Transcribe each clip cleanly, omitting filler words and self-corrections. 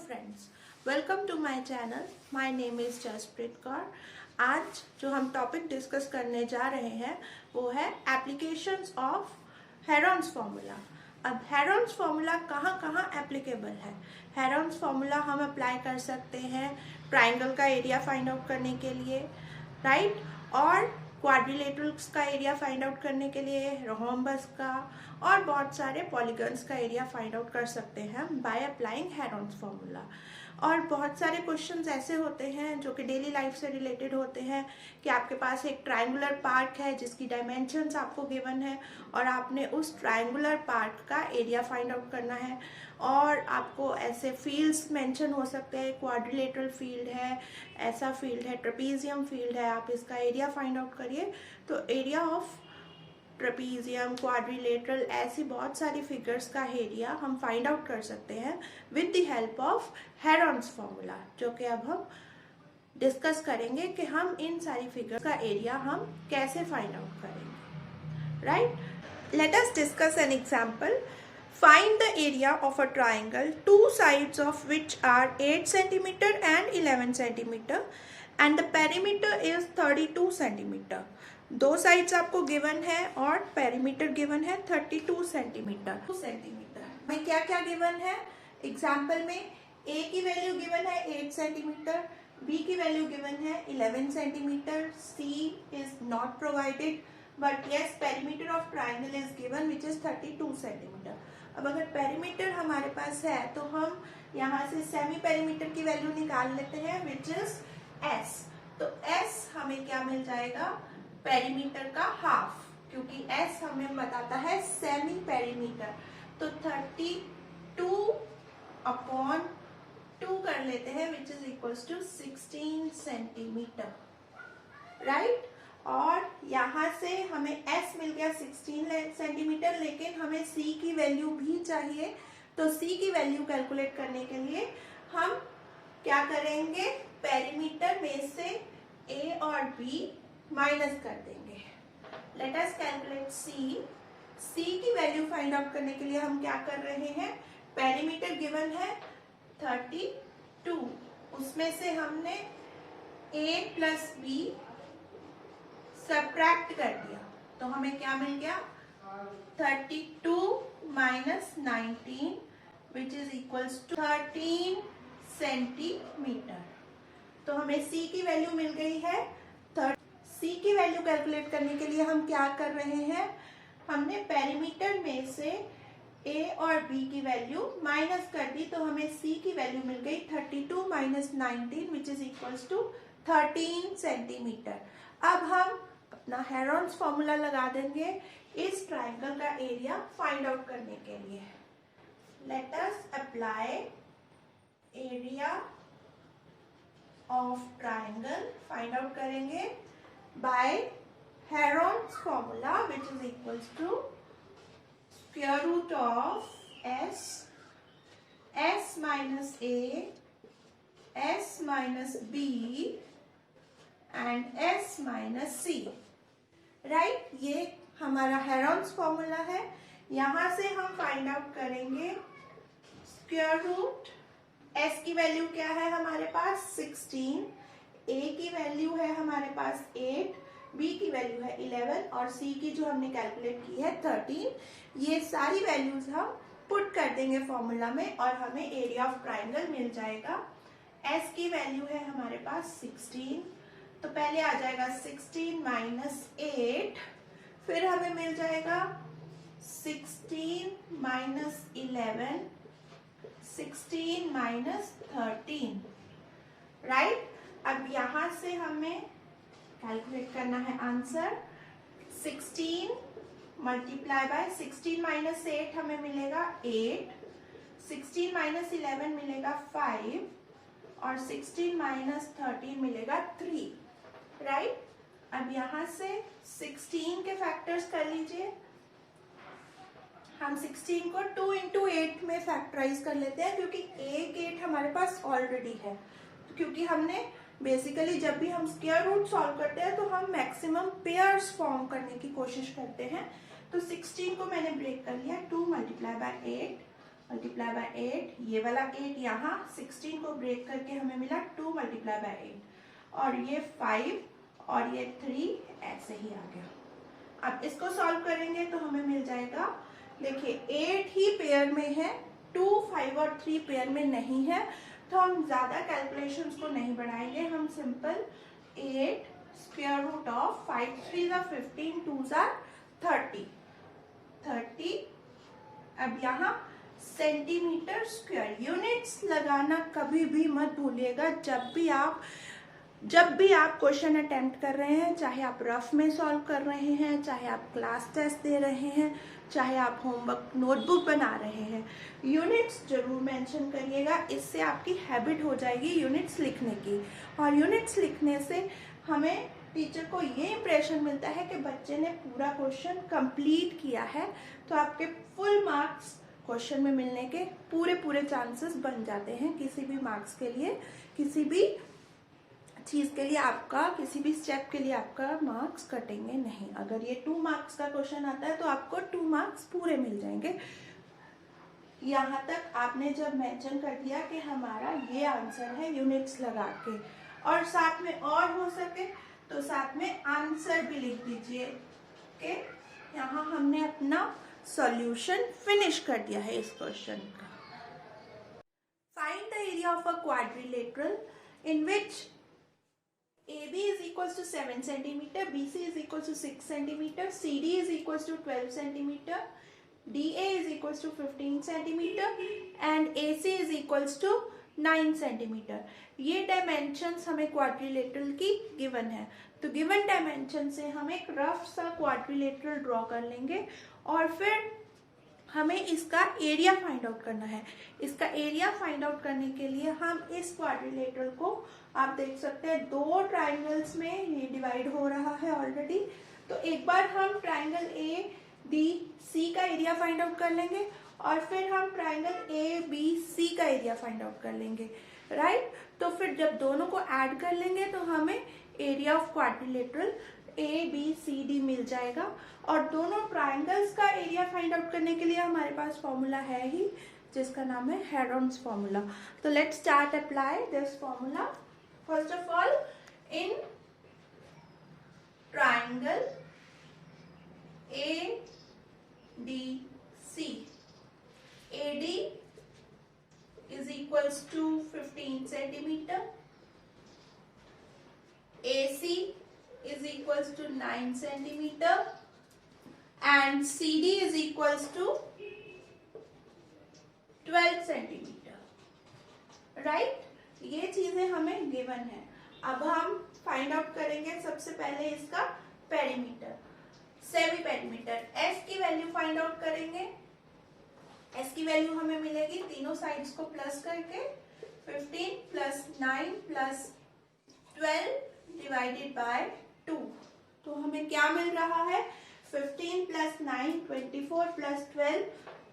Friends, welcome to my channel. My name is Jaspreet Kaur. आज जो हम टॉपिक डिस्कस करने जा रहे हैं वो है एप्लीकेशंस ऑफ हेरॉन्स फार्मूला। अब हेरॉन्स फार्मूला कहाँ कहाँ एप्लीकेबल है? हेरॉन्स फार्मूला हम अप्लाई कर सकते हैं ट्राइंगल का एरिया फाइंड आउट करने के लिए, राइट, और क्वाड्रिलेटरल्स का एरिया फाइंड आउट करने के लिए, रोम्बस का, और बहुत सारे पॉलीगन्स का एरिया फाइंड आउट कर सकते हैं बाय अप्लाइंग हेरॉन्स फार्मूला। और बहुत सारे क्वेश्चंस ऐसे होते हैं जो कि डेली लाइफ से रिलेटेड होते हैं कि आपके पास एक ट्रायंगुलर पार्ट है जिसकी डायमेंशंस आपको गिवन है और आपने उस ट्रायंगुलर पार्ट का एरिया फाइंड आउट करना है। और आपको ऐसे फील्ड्स मेंशन हो सकते हैं, क्वाड्रिलेटरल फील्ड है, ऐसा फील्ड है, ट्रेपीजियम फील्ड है, आप इसका एरिया फाइंड आउट करिए। तो एरिया ऑफ ट्रेपीजियम, क्वाड्रिलेटरल, ऐसी बहुत सारी फिगर्स का एरिया हम फाइंड आउट कर सकते हैं with the help of Heron's formula, जो कि अब हम डिस्कस करेंगे कि हम इन सारी फिगर्स का एरिया हम कैसे फाइंड आउट करेंगे, right. Let us discuss an example. Find the area of a triangle, two sides of which are 8 cm and 11 cm and the perimeter is 32 cm. दो साइड्स आपको गिवन है और perimeter given है 32 centimetre. में क्या क्या given है? Example में ए की वैल्यू गिवन है 8 सेंटीमीटर, बी की वैल्यू गिवन है 11 centimetre, C is not provided, but yes perimeter of triangle is given which is 32 centimetre. अब अगर पेरीमीटर हमारे पास है तो हम यहाँ से सेमी पेरीमीटर की वैल्यू निकाल लेते हैं विच इज एस। तो एस हमें क्या मिल जाएगा? पेरीमीटर का हाफ, क्योंकि एस हमें बताता है सेमी पेरीमीटर। तो 32 अपॉन 2 कर लेते हैं which is equals to 16 centimetre, right. और यहाँ से हमें s मिल गया 16 सेंटीमीटर, लेकिन हमें c की वैल्यू भी चाहिए। तो c की वैल्यू कैलकुलेट करने के लिए हम क्या करेंगे? पेरीमीटर में से a और b माइनस कर देंगे। लेट अस कैलकुलेट c की वैल्यू फाइंड आउट करने के लिए हम क्या कर रहे हैं? पेरीमीटर गिवन है 32, उसमें से हमने a प्लस b सब्ट्रैक्ट कर दिया, तो हमें क्या मिल गया? 32 minus 19 which is equals to 13 centimetre. तो हमें c की वैल्यू मिल गई है। c की वैल्यू कैलकुलेट करने के लिए हम क्या कर रहे हैं? हमने पेरीमीटर में से a और b की वैल्यू माइनस कर दी, तो हमें c की वैल्यू मिल गई 32 minus 19 which is equals to 13 centimetre. अब हम अपना हेरॉन्स फार्मूला लगा देंगे इस ट्राइंगल का एरिया फाइंड आउट करने के लिए। Let us apply area of triangle find out करेंगे by Heron's formula which is equals to square root of s minus a, s minus b and s minus c, right. ये हमारा Heron's formula है। यहां से हम find out करेंगे square root. s की value क्या है हमारे पास? 16, a की वैल्यू है हमारे पास 8, b की वैल्यू है 11 और c की जो हमने कैलकुलेट की है 13। ये सारी वैल्यूज हम पुट कर देंगे फॉर्मूला में और हमें एरिया ऑफ ट्राइंगल मिल जाएगा। s की वैल्यू है हमारे पास 16, तो पहले आ जाएगा 16 माइनस 8, फिर हमें मिल जाएगा 16 माइनस 11, 16 माइनस 13, राइट। अब यहां से हमें कैलकुलेट करना है आंसर। 16 मल्टीप्लाई बाय 16 माइनस 8 हमें मिलेगा 8, 16 माइनस 11 मिलेगा 5 और 16 माइनस 13 मिलेगा 3, राइट। अब यहां से 16 के फैक्टर्स कर लीजिए। हम 16 को 2 इंटू 8 में फैक्टराइज कर लेते हैं, क्योंकि एक 8 हमारे पास ऑलरेडी है। तो क्योंकि हमने बेसिकली जब भी हम स्क्वायर रूट सॉल्व करते हैं तो हम मैक्सिमम पेयर्स फॉर्म करने की कोशिश करते हैं। तो 16 को मैंने ब्रेक कर लिया, 2 मल्टीप्लाई बाय 8 मल्टीप्लाई बाय 8, ये वाला 8 यहाँ 16 को ब्रेक करके हमें मिला 2 मल्टीप्लाई बाय 8, और ये 5 और ये 3 ऐसे ही आ गया। अब इसको सॉल्व करेंगे तो हमें मिल जाएगा, देखिए 8 ही पेयर में है, 2, 5 और 3 पेयर में नहीं है, तो हम ज़्यादा कैलकुलेशंस को नहीं बढ़ाएंगे, हम सिंपल 8 स्क्वायर रूट ऑफ 5 3 15 2 30। अब यहाँ सेंटीमीटर स्क्वायर, यूनिट्स लगाना कभी भी मत भूलिएगा जब भी आप क्वेश्चन अटेम्प्ट कर रहे हैं, चाहे आप रफ में सॉल्व कर रहे हैं, चाहे आप क्लास टेस्ट दे रहे हैं, चाहे आप होमवर्क नोटबुक बना रहे हैं, यूनिट्स जरूर मेंशन करिएगा। इससे आपकी हैबिट हो जाएगी यूनिट्स लिखने की, और यूनिट्स लिखने से हमें टीचर को ये इम्प्रेशन मिलता है कि बच्चे ने पूरा क्वेश्चन कंप्लीट किया है, तो आपके फुल मार्क्स क्वेश्चन में मिलने के पूरे चांसेस बन जाते हैं। किसी भी मार्क्स के लिए, किसी भी चीज़ के लिए आपका, किसी भी स्टेप के लिए आपका मार्क्स कटेंगे नहीं। अगर ये 2 मार्क्स का क्वेश्चन आता है तो आपको 2 मार्क्स पूरे मिल जाएंगे। यहाँ तक आपने जब मेंशन कर दिया कि हमारा ये आंसर है यूनिट्स लगा के, और साथ में और हो सके तो साथ में आंसर भी लिख दीजिए कि यहाँ हमने अपना सॉल्यूशन फिनिश कर दिया है इस क्वेश्चन का। Find the area of a quadrilateral in which AB is equals to 7 centimeter, BC is equals to 6 centimeter, CD is equals to 12 centimeter, DA is equals to 15 centimeter and AC is equals to 9 centimeter। ये dimensions हमें quadrilateral की given है, तो given dimension से हम एक rough सा quadrilateral draw कर लेंगे, और फिर हमें इसका एरिया फाइंड आउट करना है। इसका एरिया फाइंड आउट करने के लिए हम इस क्वाड्रिलेटरल को, आप देख सकते हैं 2 ट्राइंगल्स में ये डिवाइड हो रहा है ऑलरेडी, तो एक बार हम ट्राइंगल ए बी सी का एरिया फाइंड आउट कर लेंगे, और फिर हम ट्राइंगल ए बी सी का एरिया फाइंड आउट कर लेंगे, राइट। तो फिर जब दोनों को ऐड कर लेंगे तो हमें area of quadrilateral A B C D मिल जाएगा। और दोनों ट्राइंगल्स का एरिया फाइंड आउट करने के लिए हमारे पास फॉर्मूला है ही, जिसका नाम है हेरोन्स फॉर्मूला। तो let's start apply this formula. First of all, in triangle A D C, AD is equals to 15 centimeter, AC is equals to 9 centimeter and CD is equals to 12 centimeter, right? ये चीजें हमें given है। अब हम find out करेंगे सबसे पहले इसका पेरीमीटर, सेमी पेरीमीटर। S की वैल्यू फाइंड आउट करेंगे। S की वैल्यू हमें मिलेगी तीनों साइड्स को प्लस करके 15 प्लस 9 प्लस 12 डिवाइडेड बाय 2। तो हमें क्या मिल रहा है, 15 plus 9 24 plus 12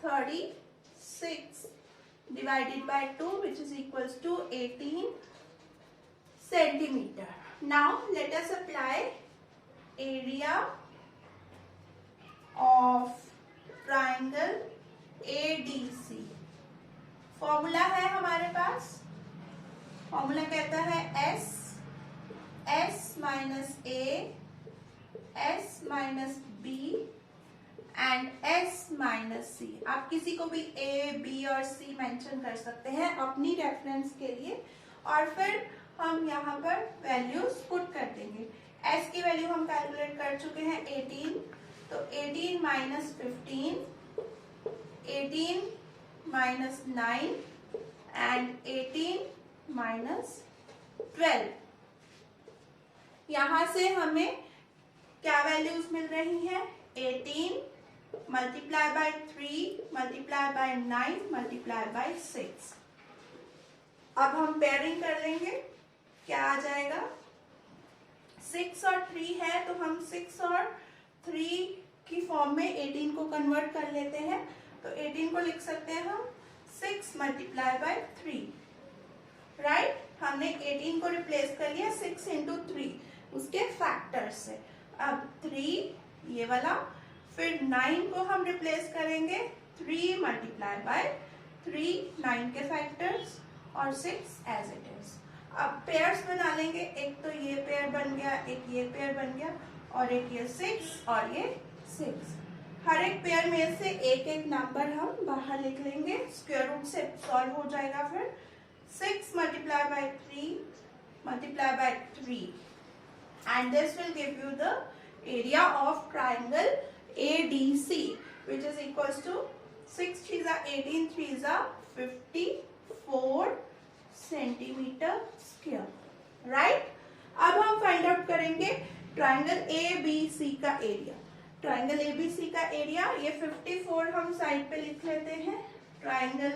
36 divided by 2 which is equals to 18 centimetre. Now let us apply area of triangle ADC। Formula है हमारे पास, फॉर्मूला कहता है S minus A, S minus B and S minus C। आप किसी को भी A, B और C मेंशन कर सकते हैं अपनी रेफरेंस के लिए, और फिर हम यहाँ पर वैल्यूज पुट कर देंगे। S की वैल्यू हम कैलकुलेट कर चुके हैं 18, तो 18 माइनस 15, 18 minus 9 and 18 minus 12। यहां से हमें क्या वैल्यूज मिल रही हैं, 18 multiply by 3 multiply by 9 multiply by 6। अब हम पेयरिंग कर लेंगे, क्या आ जाएगा, 6 और 3 है तो हम 6 और 3 की फॉर्म में 18 को कन्वर्ट कर लेते हैं, तो 18 को लिख सकते हैं हम 6 मल्टीप्लाई बाय 3, राइट। हमने 18 को रिप्लेस कर लिया 6 इंटू 3 उसके फैक्टर से। अब 3 ये वाला, फिर 9 को हम रिप्लेस करेंगे 3 मल्टीप्लाई बाय 3 9 के फैक्टर्स और 6 एज इट इज। अब पेयर्स बना लेंगे, एक तो ये पेयर बन गया, एक ये पेयर बन गया, और एक ये 6 और ये 6। हर एक पेयर में से एक एक नंबर हम बाहर लिख लेंगे, स्क्वायर रूट से सॉल्व हो जाएगा। फिर 6 multiply by 3 multiply by 3 and this will give you the area of triangle ADC, which is equals to 6 3s are 18, 3s are 54 centimeter square, right? अब हम फाइंड आउट करेंगे ट्राइंगल ABC का area. Triangle ABC का area, ये 54 हम side पे लिख लेते हैं। ट्राइंगल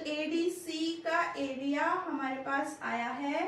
ADC का एरिया हमारे पास आया है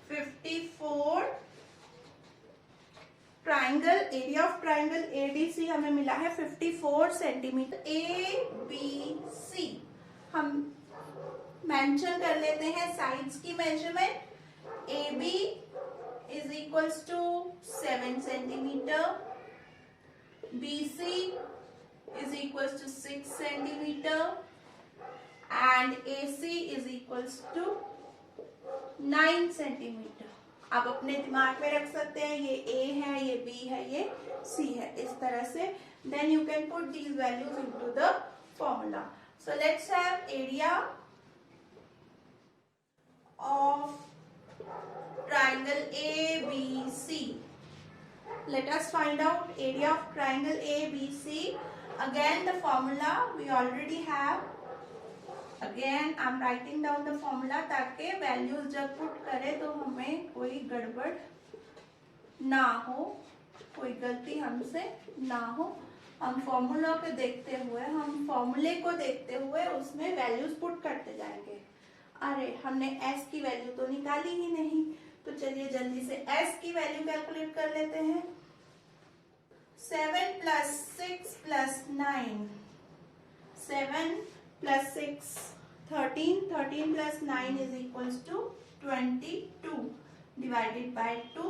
54। Triangle area of triangle ADC हमें मिला है 54 सेंटीमीटर। ABC हम मेंशन कर लेते हैं साइड्स की measurement. AB is equals to 7 centimetre, BC is equals to 6 centimeter and AC is equals to 9 centimeter। आप अपने दिमाग में रख सकते हैं, ये A है, ये B है, ये C है, इस तरह से। Then you can put these values into the formula. So let's have area of triangle ABC. Let us find out area of triangle ABC. Again the formula we already have. Again I'm writing down the formula ताकि values जब put करें तो हमें कोई गड़बड़ ना हो, कोई गलती हमसे ना हो। हम फॉर्मूला को देखते हुए, हम फॉर्मूले को देखते हुए उसमें वैल्यूज पुट करते जाएंगे। अरे हमने s की वैल्यू तो निकाली ही नहीं, तो चलिए जल्दी से s की वैल्यू कैलकुलेट कर लेते हैं। 7 plus 6 plus 9, 7 plus 6 13, 13 plus 9 is equals to 22 divided by 2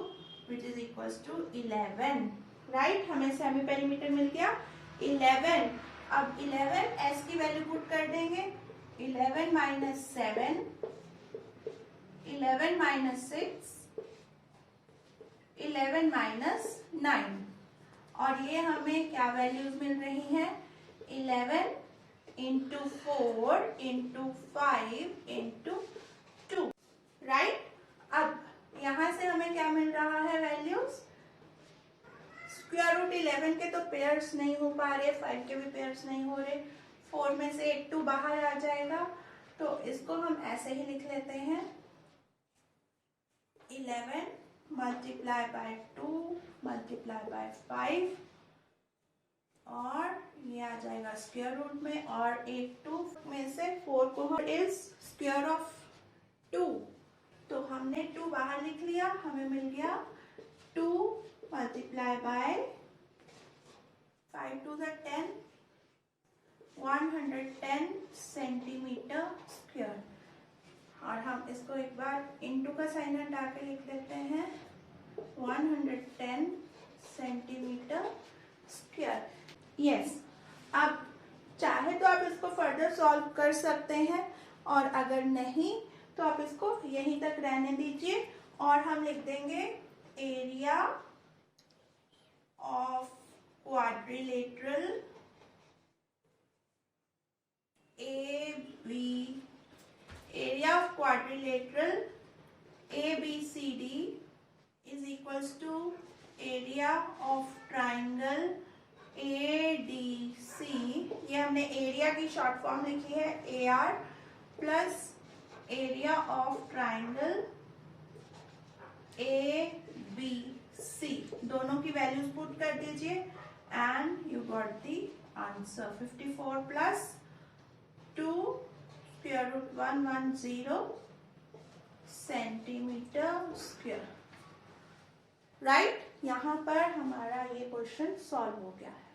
which is equals to 11, right? हमें सेमी पेरीमीटर मिल गया 11। अब 11 s की वैल्यू पुट कर देंगे, 11 minus 7, 11 minus 6, 11 minus 9, और ये हमें क्या वैल्यूज मिल रही हैं? 11 इंटू 4 इंटू 5 इंटू 2, राइट? अब यहां से हमें क्या मिल रहा है वैल्यूज? स्क्वायर रूट 11 के तो पेयर्स नहीं हो पा रहे, 5 के भी पेयर्स नहीं हो रहे, 4 में से एक 2 बाहर आ जाएगा, तो इसको हम ऐसे ही लिख लेते हैं 11 मल्टीप्लाई बाय 2 मल्टीप्लाई बाय 5, और ये आ जाएगा स्क्वायर रूट में, और एक 2 में से 4 को इज स्क्वायर ऑफ 2, तो हमने 2 बाहर लिख लिया, हमें मिल गया 2 मल्टीप्लाई बाय 5 2 10, 110 सेंटीमीटर स्क्वायर। और हम इसको एक बार इंटू का साइन हटा के लिख लेते हैं 110 सेंटीमीटर स्क्वायर। यस, अब चाहे तो आप इसको फर्दर सॉल्व कर सकते हैं, और अगर नहीं तो आप इसको यहीं तक रहने दीजिए, और हम लिख देंगे area of quadrilateral area of quadrilateral ABCD is equals to area of triangle ADC। ये हमने एरिया की शॉर्ट फॉर्म लिखी है AR plus area of triangle ABC, दोनों की वैल्यूज पुट कर दीजिए and you got the answer 54 plus 2 square root 110 centimetre square, right? यहाँ पर हमारा ये क्वेश्चन सॉल्व हो गया है।